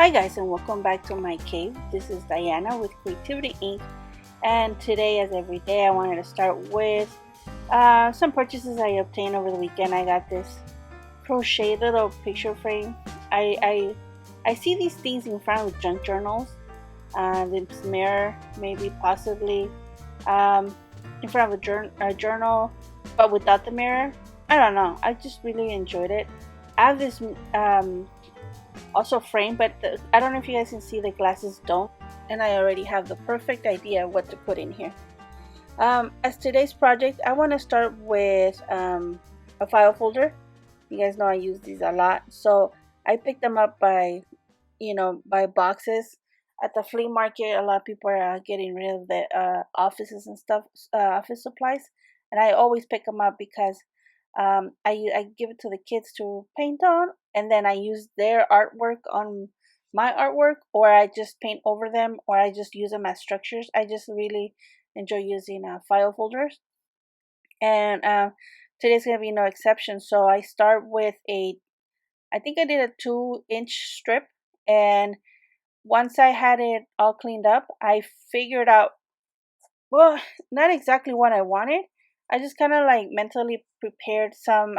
Hi guys, and welcome back to my cave. This is Diana with Creativity Inc. And today, as every day, I wanted to start with some purchases I obtained over the weekend. I got this crochet little picture frame. I see these things in front of junk journals. This mirror, maybe possibly um, in front of a journal, but without the mirror. I don't know. I just really enjoyed it. I have this also framed, but I don't know if you guys can see the glasses don't, and I already have the perfect idea what to put in here. As today's project, I want to start with a file folder. You guys know I use these a lot, so I picked them up by by boxes at the flea market. A lot of people are getting rid of the offices and stuff, office supplies, and I always pick them up because I give it to the kids to paint on, and then I use their artwork on my artwork, or I just paint over them, or I just use them as structures. I just really enjoy using file folders, and today's gonna be no exception. So I start with I think I did a 2-inch strip, and once I had it all cleaned up, I figured out, well, not exactly what I wanted. I just kind of like mentally prepared some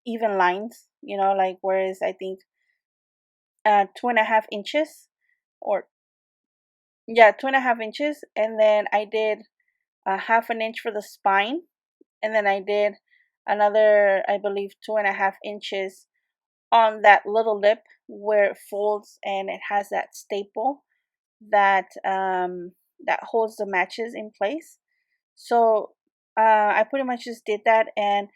even lines, like whereas I think 2.5 inches, or yeah, 2.5 inches, and then I did a 1/2 inch for the spine, and then I did another, I believe, 2.5 inches on that little lip where it folds and it has that staple that that holds the matches in place. So I pretty much just did that, and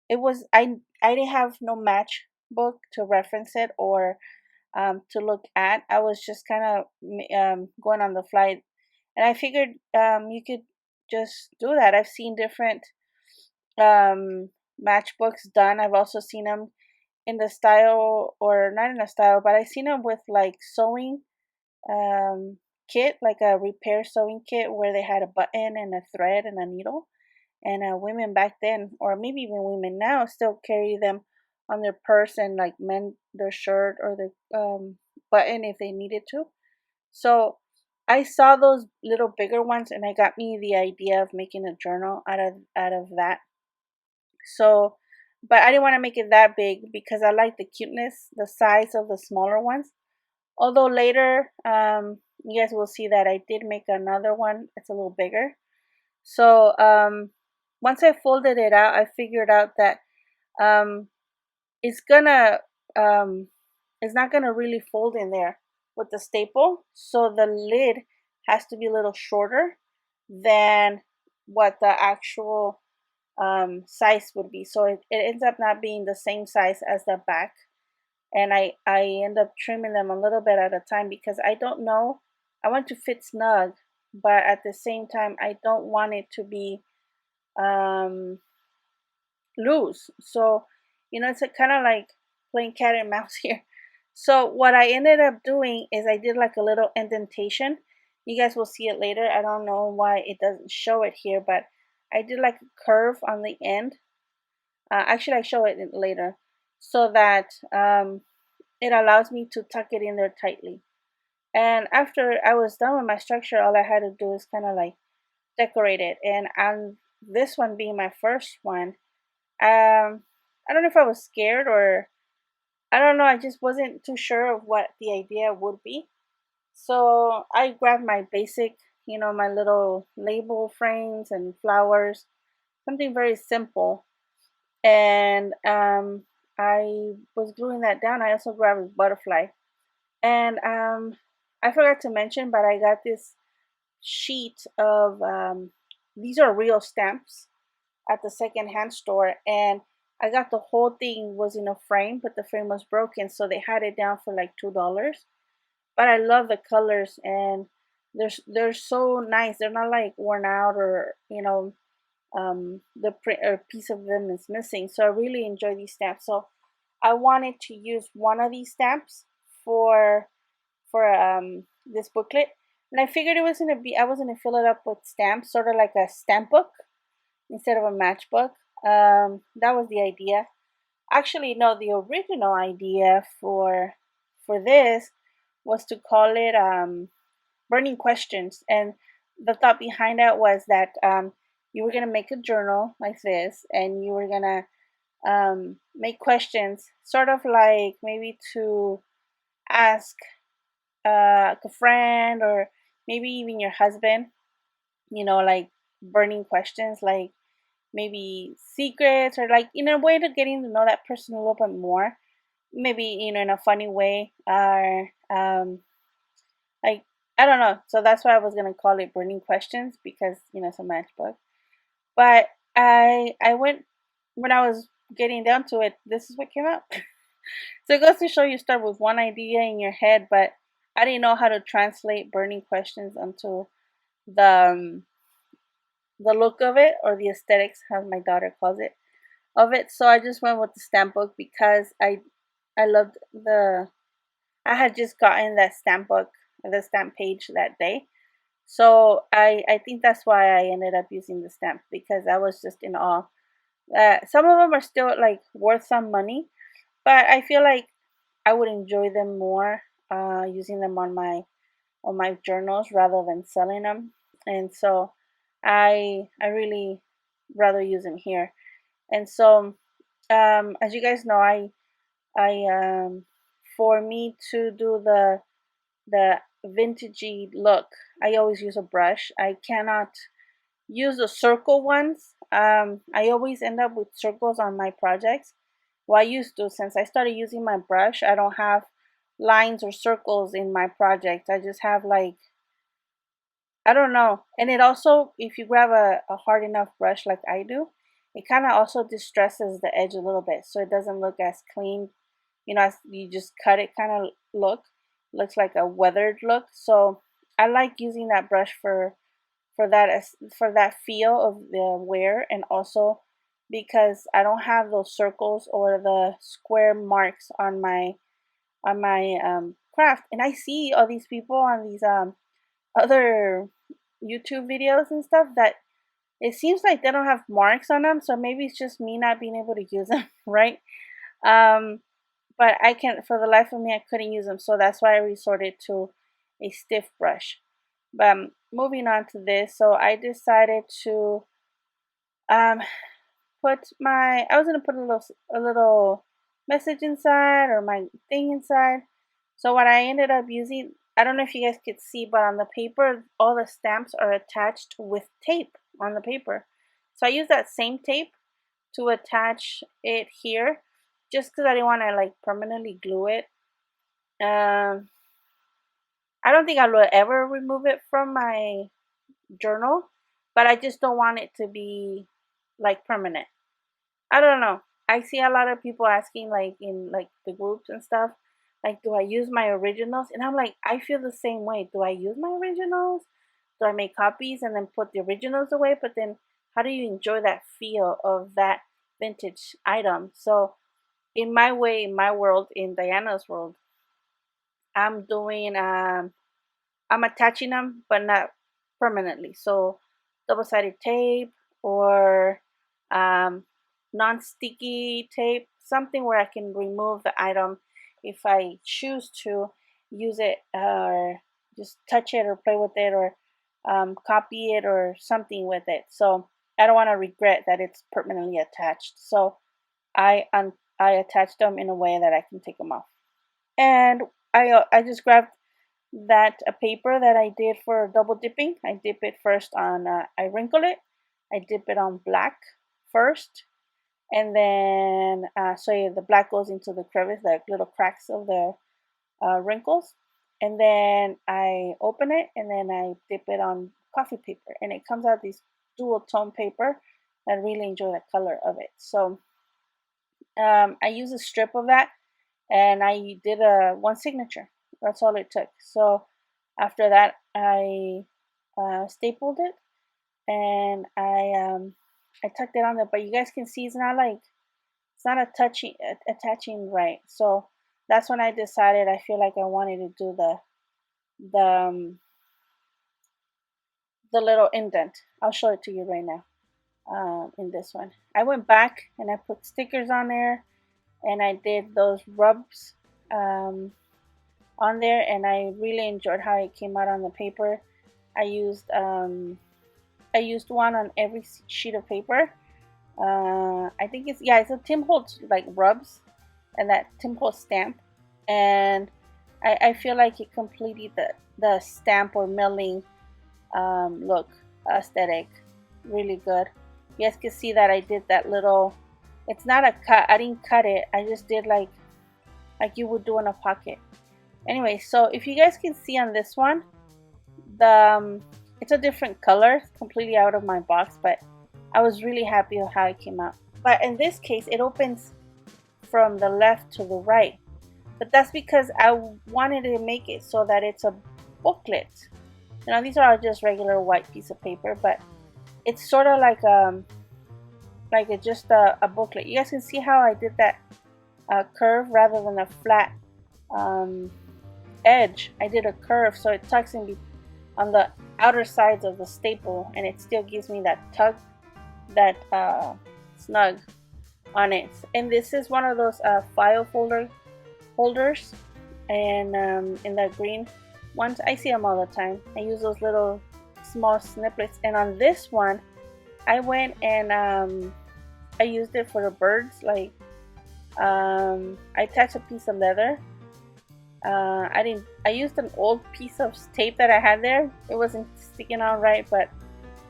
it was I didn't have no matchbook to reference it or to look at. I was just kind of going on the fly, and I figured you could just do that. I've seen different um, matchbooks done. I've also seen them in the style, or not in the style, but I've seen them with like sewing um, kit, like a repair sewing kit where they had a button and a thread and a needle. And women back then, or maybe even women now, still carry them on their purse and like mend their shirt or the button if they needed to. So I saw those little bigger ones, and I got me the idea of making a journal out of that. So, but I didn't want to make it that big because I like the cuteness, the size of the smaller ones. Although later, you guys will see that I did make another one. It's a little bigger. So once I folded it out, I figured out that um, it's gonna um, it's not gonna really fold in there with the staple. So the lid has to be a little shorter than what the actual size would be. So it ends up not being the same size as the back, and I end up trimming them a little bit at a time because I don't know. I want to fit snug, but at the same time I don't want it to be um, loose. So it's a kind of like playing cat and mouse here. So what I ended up doing is I did like a little indentation. You guys will see it later. I don't know why it doesn't show it here, but I did like a curve on the end. Actually, I show it later, so that it allows me to tuck it in there tightly. And after I was done with my structure, all I had to do is kind of like decorate it. And on this one being my first one, I don't know if I was scared, or I don't know, I just wasn't too sure of what the idea would be. So I grabbed my basic, my little label frames and flowers, something very simple. And I was gluing that down. I also grabbed a butterfly. And I forgot to mention, but I got this sheet of these are real stamps at the secondhand store, and I got the whole thing was in a frame, but the frame was broken, so they had it down for like $2. But I love the colors, and they're so nice. They're not like worn out, or the print or piece of them is missing. So I really enjoy these stamps. So I wanted to use one of these stamps for this booklet, and I figured I was gonna fill it up with stamps, sort of like a stamp book instead of a matchbook. That was the idea. Actually, no, the original idea for this was to call it burning questions. And the thought behind that was that you were going to make a journal like this, and you were going to make questions, sort of like maybe to ask a friend, or maybe even your husband, like burning questions, like maybe secrets, or like in a way to getting to know that person a little bit more, maybe in a funny way, or like, I don't know. So that's why I was gonna call it burning questions, because it's a matchbook. But I went, when I was getting down to it, this is what came out. So it goes to show, you start with one idea in your head, but I didn't know how to translate burning questions onto the the look of it, or the aesthetics, how my daughter calls it, of it. So I just went with the stamp book, because I loved the I had just gotten that stamp book, the stamp page that day. So I think that's why I ended up using the stamp, because I was just in awe. Some of them are still like worth some money, but I feel like I would enjoy them more using them on my journals rather than selling them. And so I really rather use them here. And so as you guys know, I for me to do the vintagey look, I always use a brush. I cannot use the circle ones. I always end up with circles on my projects. Well, I used to. Since I started using my brush, I don't have lines or circles in my project. I just have like, I don't know. And it also, if you grab a hard enough brush like I do, it kind of also distresses the edge a little bit, so it doesn't look as clean. As you just cut it, kind of looks like a weathered look. So I like using that brush for that feel of the wear, and also because I don't have those circles or the square marks on my craft. And I see all these people on these other YouTube videos and stuff, that it seems like they don't have marks on them. So maybe it's just me not being able to use them, right? Um, but I can, for the life of me, I couldn't use them. So that's why I resorted to a stiff brush. But moving on to this, so I decided to um, I was gonna put a little message inside, or my thing inside. So what I ended up using, I don't know if you guys could see, but on the paper, all the stamps are attached with tape on the paper. So I used that same tape to attach it here, just because I didn't want to like permanently glue it. Um, I don't think I will ever remove it from my journal, but I just don't want it to be like permanent. I don't know. I see a lot of people asking, like in like the groups and stuff, like, do I use my originals? And I'm like, I feel the same way. Do I use my originals? Do I make copies and then put the originals away? But then how do you enjoy that feel of that vintage item? So in my way, in my world, in Diana's world, I'm doing I'm attaching them, but not permanently. So double-sided tape, or um, non-sticky tape, something where I can remove the item if I choose to use it, or just touch it or play with it, or copy it or something with it. So I don't want to regret that it's permanently attached. So I attach them in a way that I can take them off. And I just grabbed that a paper that I did for double dipping. I dip it first on, I wrinkle it, I dip it on black first, and then so yeah, the black goes into the crevice, the little cracks of the wrinkles, and then I open it, and then I dip it on coffee paper, and it comes out this dual tone paper. I really enjoy the color of it. So I use a strip of that, and I did a one signature. That's all it took. So after that, I stapled it, and I tucked it on there. But you guys can see it's not attaching right. So that's when I decided, I feel like I wanted to do the um, the little indent. I'll show it to you right now. In this one, I went back and I put stickers on there, and I did those rubs. Um, on there, and I really enjoyed how it came out on the paper. I used one on every sheet of paper. I think it's a Tim Holtz like rubs and that Tim Holtz stamp, and I feel like it completed the stamp or milling look aesthetic really good. You guys can see that I did that little, it's not a cut, I didn't cut it, I just did like you would do in a pocket. Anyway, so if you guys can see on this one, it's a different color, completely out of my box, but I was really happy with how it came out. But in this case, it opens from the left to the right, but that's because I wanted to make it so that it's a booklet. You know, these are just regular white piece of paper, but it's sort of like just a booklet. You guys can see how I did that curve rather than a flat edge. I did a curve so it tucks in on the outer sides of the staple, and it still gives me that tug, that snug on it. And this is one of those file holders, and in the green ones, I see them all the time. I use those little small snippets, and on this one I went and I used it for the birds. Like I attached a piece of leather. I used an old piece of tape that I had there. It wasn't sticking out right, but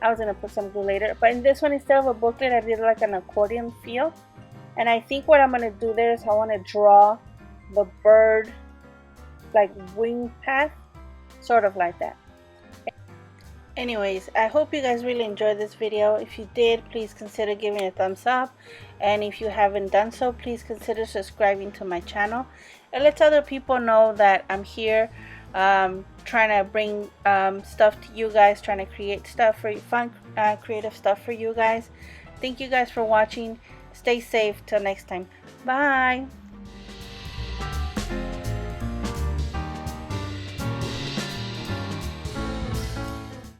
I was gonna put some glue later. But in this one, instead of a booklet, I did like an accordion feel. And I think what I'm gonna do there is I want to draw the bird like wing path, sort of like that. Anyways, I hope you guys really enjoyed this video. If you did, please consider giving it a thumbs up, and if you haven't done so, please consider subscribing to my channel. It lets other people know that I'm here trying to bring stuff to you guys, trying to create stuff for you, fun creative stuff for you guys. Thank you guys for watching. Stay safe till next time. Bye.